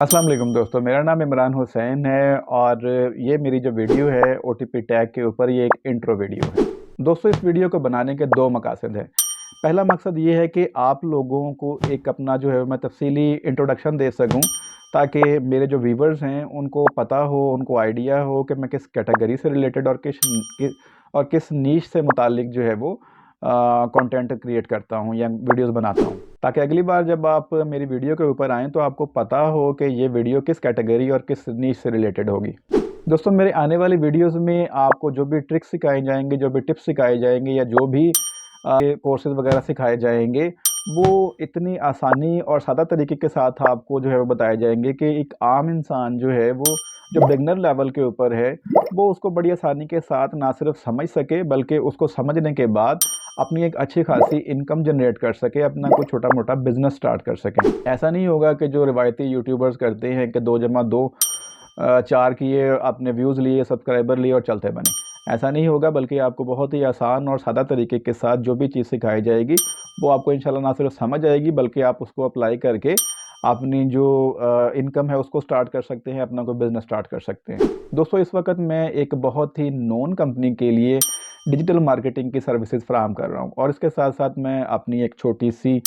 अस्सलाम वालेकुम दोस्तों, मेरा नाम इमरान हुसैन है और ये मेरी जो वीडियो है ओटीपी टैग के ऊपर ये एक इंट्रो वीडियो है। दोस्तों, इस वीडियो को बनाने के दो मकसद हैं। पहला मकसद ये है कि आप लोगों को एक अपना जो है मैं तफसीली इंट्रोडक्शन दे सकूं, ताकि मेरे जो व्यूवर्स हैं उनको पता हो, उनको आइडिया हो कि मैं किस कैटेगरी से रिलेटेड और किस नीश से मुतालिक जो है वो कंटेंट क्रिएट करता हूं या वीडियोस बनाता हूं, ताकि अगली बार जब आप मेरी वीडियो के ऊपर आएँ तो आपको पता हो कि ये वीडियो किस कैटेगरी और किस नीश से रिलेटेड होगी। दोस्तों, मेरे आने वाली वीडियोस में आपको जो भी ट्रिक्स सिखाए जाएंगे, जो भी टिप्स सिखाए जाएंगे या जो भी कोर्सेज वगैरह सिखाए जाएंगे, वो इतनी आसानी और सादा तरीके के साथ आपको जो है वो बताए जाएंगे कि एक आम इंसान जो है वो जो बिगनर लेवल के ऊपर है वो उसको बड़ी आसानी के साथ ना सिर्फ समझ सके, बल्कि उसको समझने के बाद अपनी एक अच्छी खासी इनकम जनरेट कर सके, अपना कोई छोटा मोटा बिजनेस स्टार्ट कर सके। ऐसा नहीं होगा कि जो रिवायती यूट्यूबर्स करते हैं कि 2 + 2 4 किए, अपने व्यूज़ लिए, सब्सक्राइबर लिए और चलते बने। ऐसा नहीं होगा, बल्कि आपको बहुत ही आसान और सादा तरीके के साथ जो भी चीज़ सिखाई जाएगी वो आपको इंशाल्लाह ना सिर्फ समझ आएगी, बल्कि आप उसको अप्लाई करके अपनी जो इनकम है उसको स्टार्ट कर सकते हैं, अपना कोई बिज़नेस स्टार्ट कर सकते हैं। दोस्तों, इस वक्त मैं एक बहुत ही नोन कंपनी के लिए डिजिटल मार्केटिंग की सर्विसेज फ़राहम कर रहा हूँ और इसके साथ साथ मैं अपनी एक छोटी सी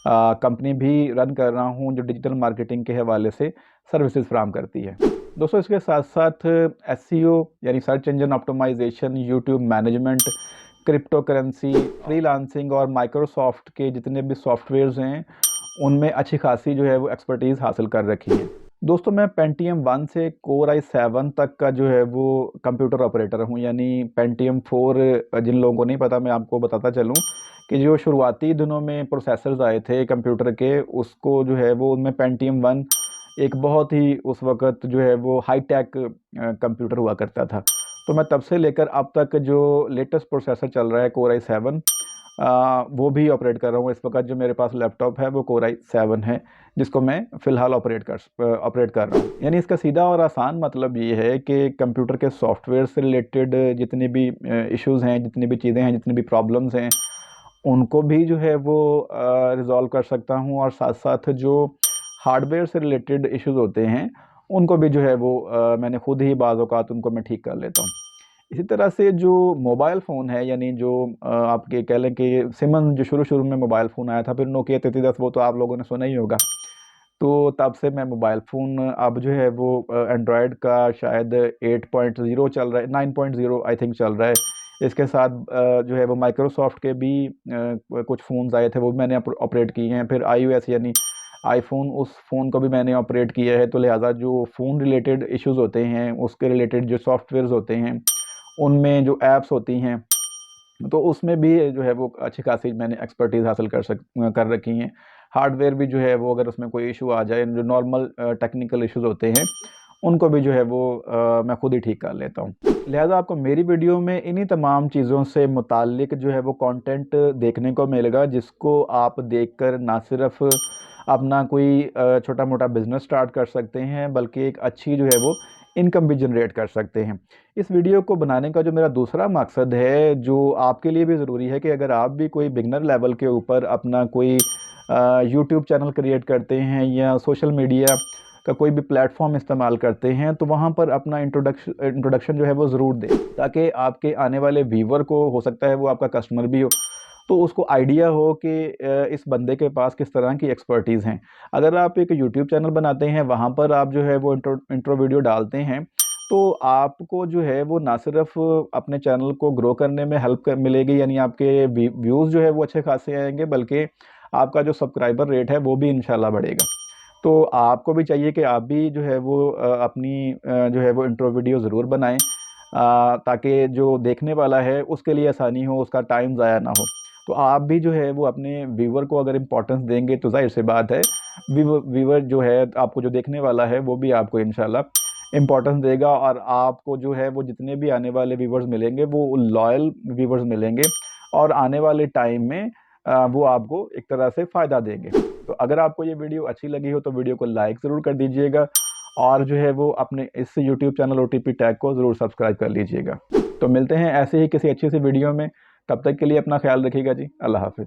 कंपनी भी रन कर रहा हूँ जो डिजिटल मार्केटिंग के हवाले से सर्विसेज फ़राहम करती है। दोस्तों, इसके साथ साथ एसईओ यानी search engine optimisation, YouTube management, crypto currency, freelancing और माइक्रोसॉफ्ट के जितने भी सॉफ्टवेयर्स हैं उनमें अच्छी खासी जो है वो एक्सपर्टीज़ हासिल कर रखी है। दोस्तों, मैं पेंटियम 1 से कोर i7 तक का जो है वो कंप्यूटर ऑपरेटर हूँ, यानी पेंटियम 4 जिन लोगों को नहीं पता मैं आपको बताता चलूँ कि जो शुरुआती दिनों में प्रोसेसर्स आए थे कंप्यूटर के, उसको जो है वो उनमें पेंटियम 1 एक बहुत ही उस वक़्त जो है वो हाई टेक कंप्यूटर हुआ करता था। तो मैं तब से लेकर अब तक जो लेटेस्ट प्रोसेसर चल रहा है कोर i7, वो भी ऑपरेट कर रहा हूँ। इस वक्त जो मेरे पास लैपटॉप है वो कोर i7 है, जिसको मैं फ़िलहाल ऑपरेट कर रहा हूँ। यानी इसका सीधा और आसान मतलब ये है कि कंप्यूटर के सॉफ्टवेयर से रिलेटेड जितने भी इश्यूज़ हैं, जितनी भी चीज़ें हैं, जितनी भी प्रॉब्लम्स हैं, उनको भी जो है वो रिज़ॉल्व कर सकता हूँ और साथ-साथ जो हार्डवेयर से रिलेटेड इश्यूज़ होते हैं, उनको भी जो है वो मैंने खुद ही बाज़ औक़ात उनको मैं ठीक कर लेता हूँ। इसी तरह से जो मोबाइल फ़ोन है, यानी जो आप ये कह लें कि सिमन जो शुरू-शुरू में मोबाइल फ़ोन आया था, फिर नोकिया 3310, वो तो आप लोगों ने सुना ही होगा। तो तब से मैं मोबाइल फ़ोन अब जो है वो एंड्रॉयड का शायद 8.0 चल रहा है, 9.0 आई थिंक चल रहा है। इसके साथ जो है वो माइक्रोसॉफ्ट के भी कुछ फ़ोन्स आए थे, वो भी मैंने ऑपरेट किए हैं। फिर आईओएस यानी आईफ़ोन, उस फ़ोन को भी मैंने ऑपरेट किया है। तो लिहाज़ा जो फ़ोन रिलेटेड इश्यूज़ होते हैं, उसके रिलेटेड जो सॉफ्टवेयर्स होते हैं, उनमें जो ऐप्स होती हैं, तो उसमें भी जो है वो अच्छी खासी मैंने एक्सपर्टीज़ हासिल कर रखी हैं। हार्डवेयर भी जो है वो अगर उसमें कोई इश्यू आ जाए, जो नॉर्मल टेक्निकल इश्यूज़ होते हैं, उनको भी जो है वो मैं खुद ही ठीक कर लेता हूँ। लिहाज़ा आपको मेरी वीडियो में इन्हीं तमाम चीज़ों से मुताल्लिक जो है वो कंटेंट देखने को मिलेगा, जिसको आप देखकर ना सिर्फ़ अपना कोई छोटा-मोटा बिज़नेस स्टार्ट कर सकते हैं, बल्कि एक अच्छी जो है वो इनकम भी जनरेट कर सकते हैं। इस वीडियो को बनाने का जो मेरा दूसरा मकसद है, जो आपके लिए भी ज़रूरी है, कि अगर आप भी कोई बिगिनर लेवल के ऊपर अपना कोई यूट्यूब चैनल क्रिएट करते हैं या सोशल मीडिया का कोई भी प्लेटफ़ॉर्म इस्तेमाल करते हैं, तो वहाँ पर अपना इंट्रोडक्शन जो है वो ज़रूर दें, ताकि आपके आने वाले व्यूअर को, हो सकता है वो आपका कस्टमर भी हो, तो उसको आइडिया हो कि इस बंदे के पास किस तरह की एक्सपर्टीज़ हैं। अगर आप एक यूट्यूब चैनल बनाते हैं, वहाँ पर आप जो है वो इंट्रो वीडियो डालते हैं, तो आपको जो है वो ना सिर्फ़ अपने चैनल को ग्रो करने में हेल्प मिलेगी, यानी आपके व्यूज़ जो है वो अच्छे खासे आएँगे, बल्कि आपका जो सब्सक्राइबर रेट है वो भी इंशाल्लाह बढ़ेगा। तो आपको भी चाहिए कि आप भी जो है वो अपनी जो है वो इंट्रो वीडियो ज़रूर बनाएँ, ताकि जो देखने वाला है उसके लिए आसानी हो, उसका टाइम ज़ाया ना हो। तो आप भी जो है वो अपने व्यूअर को अगर इम्पोर्टेंस देंगे, तो ज़ाहिर-सी बात है व्यूअर जो है, आपको जो देखने वाला है, वो भी आपको इंशाल्लाह इम्पोर्टेंस देगा और आपको जो है वो जितने भी आने वाले व्यूअर्स मिलेंगे वो लॉयल व्यूअर्स मिलेंगे और आने वाले टाइम में वो आपको एक तरह से फ़ायदा देंगे। तो अगर आपको ये वीडियो अच्छी लगी हो तो वीडियो को लाइक ज़रूर कर दीजिएगा और जो है वो अपने इस यूट्यूब चैनल ओटीपी टैग को ज़रूर सब्सक्राइब कर लीजिएगा। तो मिलते हैं ऐसे ही किसी अच्छी सी वीडियो में, तब तक के लिए अपना ख्याल रखिएगा जी। अल्लाह हाफ़िज़।